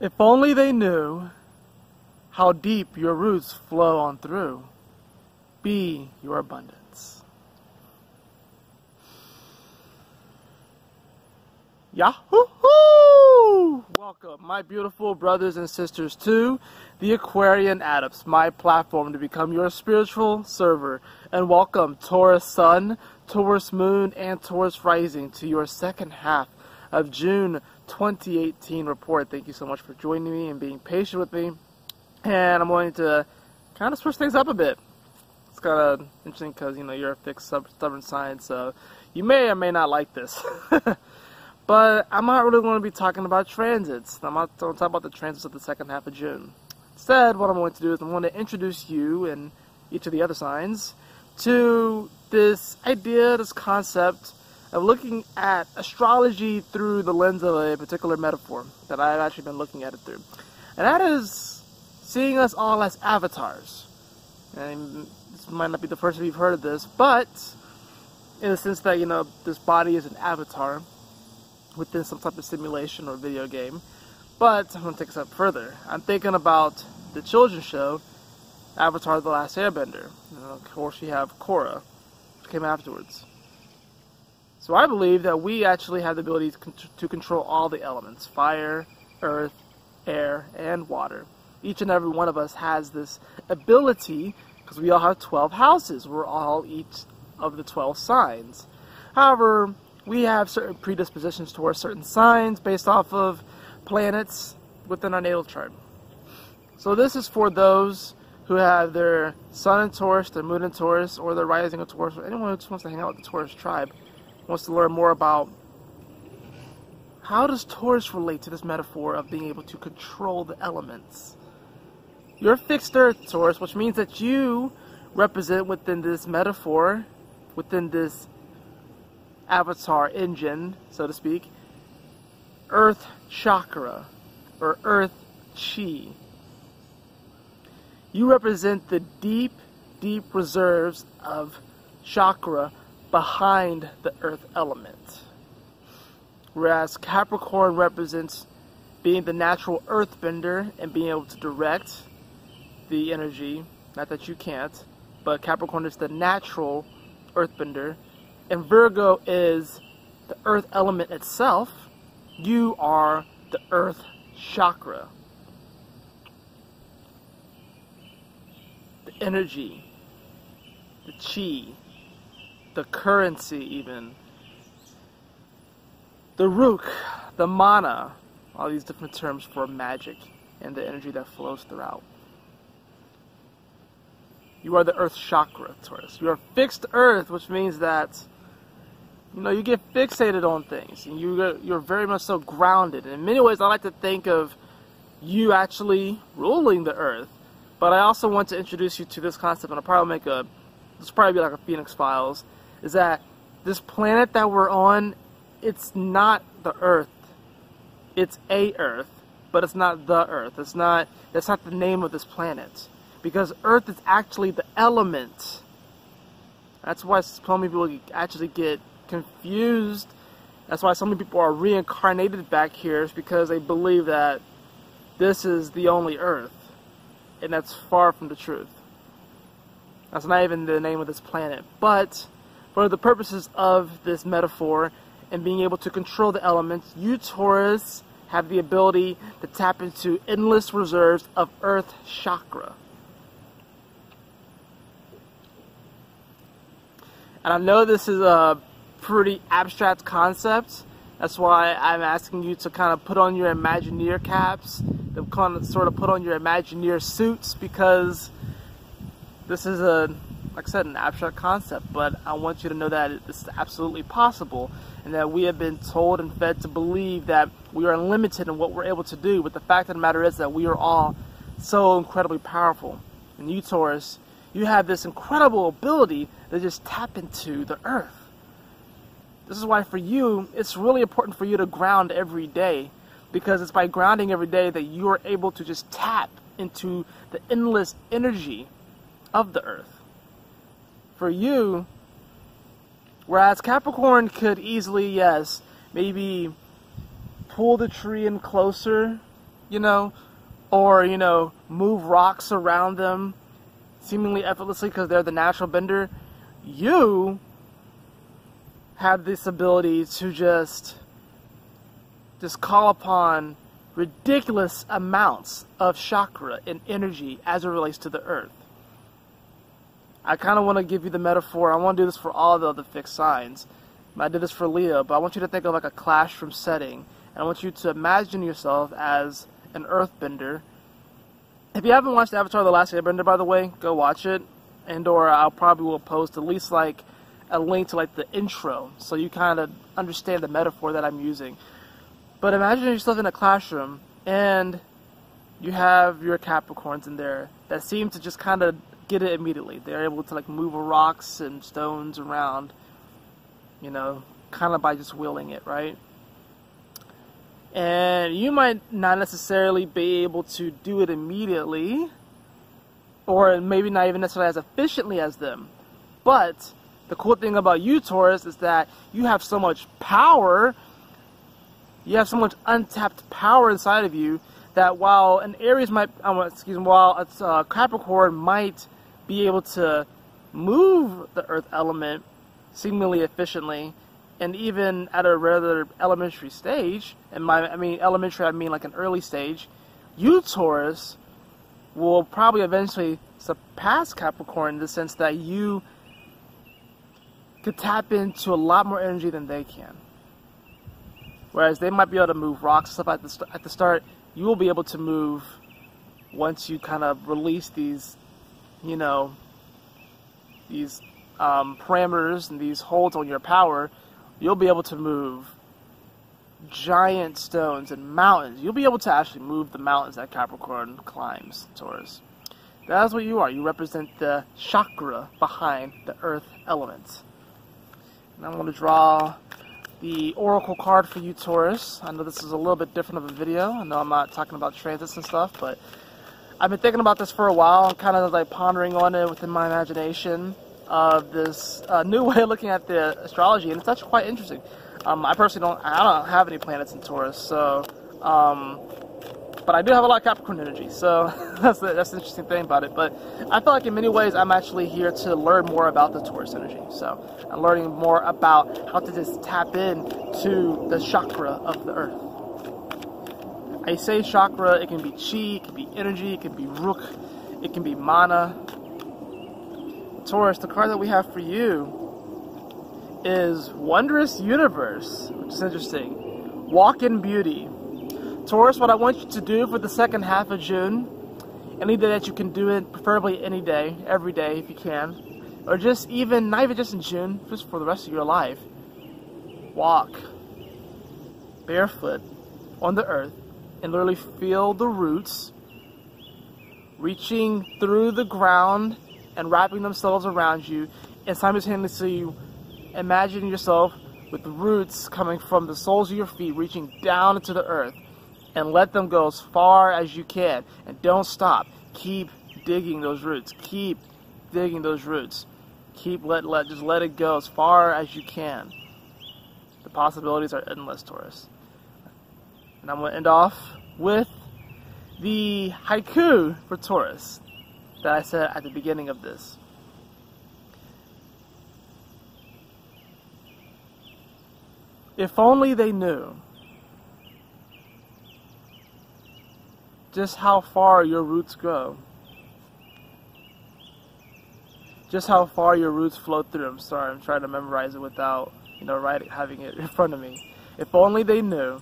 If only they knew how deep your roots flow on through. Be your abundance. Yahoo! Welcome, my beautiful brothers and sisters, to the Aquarian Adepts, my platform to become your spiritual server. And welcome, Taurus Sun, Taurus Moon, and Taurus Rising, to your second half of June 2018 report. Thank you so much for joining me and being patient with me. And I'm going to kind of switch things up a bit. It's kind of interesting because, you know, you're a fixed, stubborn sign, so you may or may not like this. But I'm not really going to be talking about transits. I'm not going to talk about the transits of the second half of June. Instead, what I'm going to do is I'm going to introduce you and each of the other signs to this idea, this concept of looking at astrology through the lens of a particular metaphor that I've actually been looking at it through. And that is seeing us all as avatars. And this might not be the first time you've heard of this, but in the sense that, you know, this body is an avatar within some type of simulation or video game. But I'm going to take a step further. I'm thinking about the children's show, Avatar: The Last Airbender. And of course, you have Korra, which came afterwards. So I believe that we actually have the ability to control all the elements: fire, earth, air, and water. Each and every one of us has this ability because we all have 12 houses. We're all each of the 12 signs. However, we have certain predispositions towards certain signs based off of planets within our natal chart. So this is for those who have their sun in Taurus, their moon in Taurus, or their rising in Taurus, or anyone who just wants to hang out with the Taurus tribe, wants to learn more about how does Taurus relate to this metaphor of being able to control the elements. You're fixed earth, Taurus, which means that you represent within this metaphor, within this avatar engine, so to speak, earth chakra, or earth chi. You represent the deep, deep reserves of chakra behind the earth element. Whereas Capricorn represents being the natural earthbender and being able to direct the energy. Not that you can't, but Capricorn is the natural earthbender. And Virgo is the earth element itself. You are the earth chakra. The energy, the chi, the currency even, the rook, the mana, all these different terms for magic and the energy that flows throughout. You are the earth chakra, Taurus. You are fixed earth, which means that, you know, you get fixated on things, and you're very much so grounded. And in many ways, I like to think of you actually ruling the earth. But I also want to introduce you to this concept, and I'll probably this will probably be like a Phoenix Files, is that this planet that we're on, it's not the earth. It's a earth, but it's not the earth. That's not the name of this planet. Because earth is actually the element. That's why so many people actually get confused. That's why so many people are reincarnated back here, is because they believe that this is the only earth. And that's far from the truth. That's not even the name of this planet. But for the purposes of this metaphor and being able to control the elements, you, Taurus, have the ability to tap into endless reserves of earth chakra. And I know this is a pretty abstract concept. That's why I'm asking you to kind of put on your Imagineer caps, to kind of sort of put on your Imagineer suits, because this is like I said, an abstract concept, but I want you to know that this is absolutely possible, and that we have been told and fed to believe that we are limited in what we're able to do, but the fact of the matter is that we are all so incredibly powerful. And you, Taurus, you have this incredible ability to just tap into the earth. This is why for you, it's really important for you to ground every day, because it's by grounding every day that you are able to just tap into the endless energy of the earth. For you, whereas Capricorn could easily, yes, maybe pull the tree in closer, you know, or, you know, move rocks around them seemingly effortlessly because they're the natural bender, you have this ability to just call upon ridiculous amounts of chakra and energy as it relates to the earth. I kind of want to give you the metaphor. I want to do this for all the other fixed signs. I did this for Leo, but I want you to think of like a classroom setting. And I want you to imagine yourself as an earthbender. If you haven't watched Avatar: The Last Airbender, by the way, go watch it. And/or I'll probably will post at least like a link to like the intro, so you kind of understand the metaphor that I'm using. But imagine yourself in a classroom, and you have your Capricorns in there that seem to just kind of get it immediately. They're able to like move rocks and stones around, you know, kind of by just willing it, right? And you might not necessarily be able to do it immediately, or maybe not even necessarily as efficiently as them. But the cool thing about you, Taurus, is that you have so much power, you have so much untapped power inside of you that while an Aries might, while a Capricorn might be able to move the earth element seemingly efficiently, and even at a rather elementary stage, and I mean like an early stage, you, Taurus, will probably eventually surpass Capricorn in the sense that you could tap into a lot more energy than they can. Whereas they might be able to move rocks and stuff at the start, you will be able to move once you kind of release these, you know, these parameters and these holds on your power. You'll be able to move giant stones and mountains. You'll be able to actually move the mountains that Capricorn climbs, Taurus. That's what you are. You represent the chakra behind the earth element. And I'm going to draw the oracle card for you, Taurus. I know this is a little bit different of a video. I know I'm not talking about transits and stuff, but I've been thinking about this for a while. I'm kind of like pondering on it within my imagination of this new way of looking at the astrology, and it's actually quite interesting. I personally don't have any planets in Taurus, so but I do have a lot of Capricorn energy, so that's the interesting thing about it. But I feel like in many ways I'm actually here to learn more about the Taurus energy. So I'm learning more about how to just tap into the chakra of the earth. I say chakra, it can be chi, it can be energy, it can be rook, it can be mana. Taurus, the card that we have for you is Wondrous Universe, which is interesting. Walk in Beauty. Taurus, what I want you to do for the second half of June, any day that you can do it, preferably any day, every day if you can, or just even, not even just in June, just for the rest of your life, walk barefoot on the earth and literally feel the roots reaching through the ground and wrapping themselves around you, and simultaneously imagine yourself with the roots coming from the soles of your feet reaching down into the earth, and let them go as far as you can, and don't stop. Keep digging those roots. Keep digging those roots. Just let it go as far as you can. The possibilities are endless, Taurus. And I'm going to end off with the haiku for Taurus that I said at the beginning of this. If only they knew just how far your roots go. Just how far your roots flow through. I'm sorry, I'm trying to memorize it without, having it in front of me. If only they knew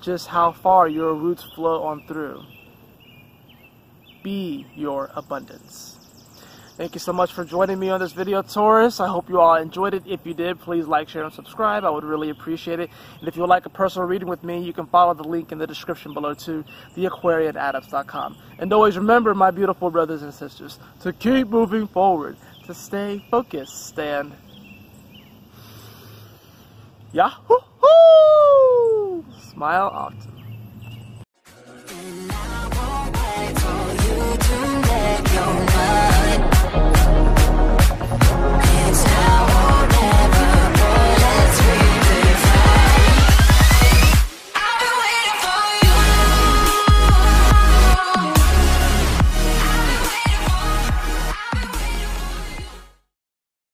just how far your roots flow on through. Be your abundance. Thank you so much for joining me on this video, Taurus. I hope you all enjoyed it. If you did, please like, share, and subscribe. I would really appreciate it. And if you would like a personal reading with me, you can follow the link in the description below to theAquarianAdepts.com. And always remember, my beautiful brothers and sisters, to keep moving forward, to stay focused, and Yahoo! Smile often.